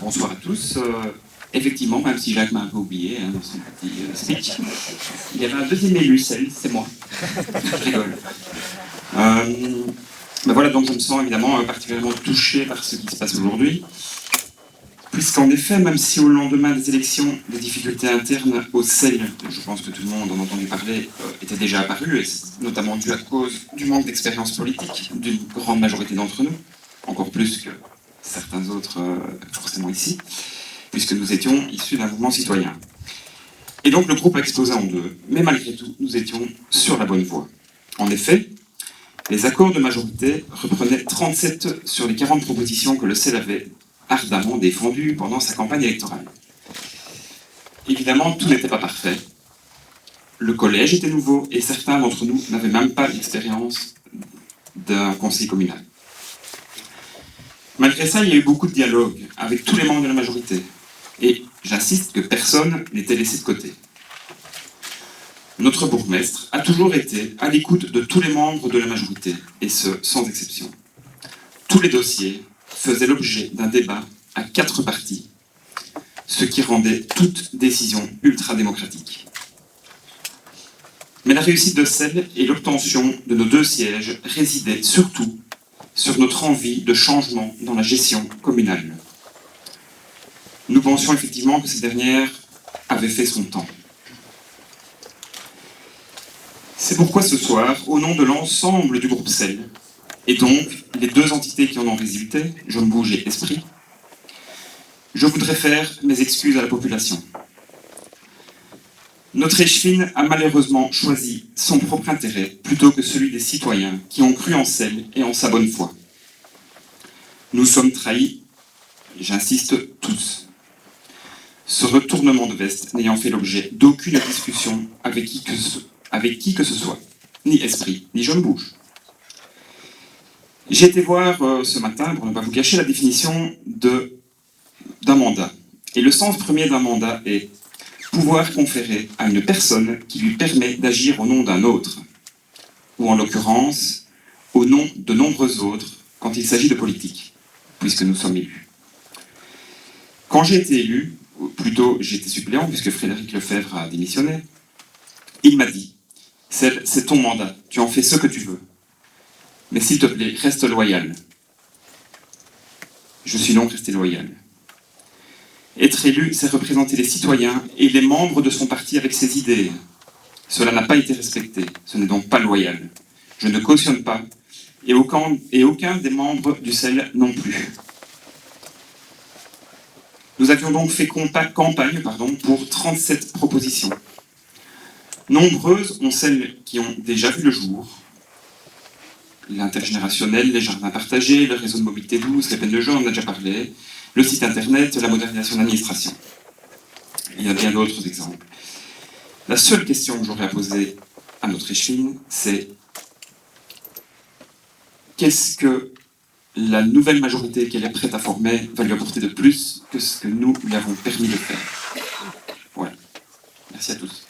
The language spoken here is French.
Bonsoir à tous. Effectivement, même si Jacques m'a un peu oublié dans son petit speech, il y avait un deuxième élu, c'est moi. Je rigole. Voilà, donc je me sens évidemment particulièrement touché par ce qui se passe aujourd'hui, puisqu'en effet, même si au lendemain des élections, des difficultés internes au CEL, je pense que tout le monde en a entendu parler, étaient déjà apparues, et c'est notamment dû à cause du manque d'expérience politique d'une grande majorité d'entre nous, encore plus que certains autres forcément ici, puisque nous étions issus d'un mouvement citoyen. Et donc le groupe a explosé en deux, mais malgré tout, nous étions sur la bonne voie. En effet, les accords de majorité reprenaient 37 sur les 40 propositions que le CEL avait ardemment défendues pendant sa campagne électorale. Évidemment, tout n'était pas parfait. Le collège était nouveau et certains d'entre nous n'avaient même pas l'expérience d'un conseil communal. Malgré ça, il y a eu beaucoup de dialogue avec tous les membres de la majorité. Et j'insiste que personne n'était laissé de côté. Notre bourgmestre a toujours été à l'écoute de tous les membres de la majorité, et ce, sans exception. Tous les dossiers faisaient l'objet d'un débat à 4 parties, ce qui rendait toute décision ultra-démocratique. Mais la réussite de CEL et l'obtention de nos 2 sièges résidaient surtout sur notre envie de changement dans la gestion communale. Nous pensions effectivement que cette dernière avait fait son temps. C'est pourquoi ce soir, au nom de l'ensemble du groupe CEL, et donc les 2 entités qui en ont résulté, Jaune Bouge et Esprit, je voudrais faire mes excuses à la population. Notre échevine a malheureusement choisi son propre intérêt plutôt que celui des citoyens qui ont cru en CEL et en sa bonne foi. Nous sommes trahis, j'insiste, tous. Ce retournement de veste n'ayant fait l'objet d'aucune discussion avec qui que ce soit, ni Esprit, ni Jaune Bouge. J'ai été voir ce matin, pour ne pas vous cacher, la définition d'un mandat. Et le sens premier d'un mandat est pouvoir conférer à une personne qui lui permet d'agir au nom d'un autre, ou en l'occurrence, au nom de nombreux autres, quand il s'agit de politique, puisque nous sommes élus. Quand j'ai été élu, ou plutôt j'étais suppléant, puisque Frédéric Lefebvre a démissionné, il m'a dit « C'est ton mandat, tu en fais ce que tu veux. Mais s'il te plaît, reste loyal. » Je suis donc resté loyal. Être élu, c'est représenter les citoyens et les membres de son parti avec ses idées. Cela n'a pas été respecté, ce n'est donc pas loyal. Je ne cautionne pas, et aucun des membres du CEL non plus. Nous avions donc fait campagne pour 37 propositions. Nombreuses ont celles qui ont déjà vu le jour. L'intergénérationnel, les jardins partagés, le réseau de mobilité douce, les peines de jeu, on en a déjà parlé, le site internet, la modernisation de l'administration. Il y a bien d'autres exemples. La seule question que j'aurais à poser à notre échevine, c'est qu'est-ce que la nouvelle majorité qu'elle est prête à former va lui apporter de plus que ce que nous lui avons permis de faire. Voilà. Merci à tous.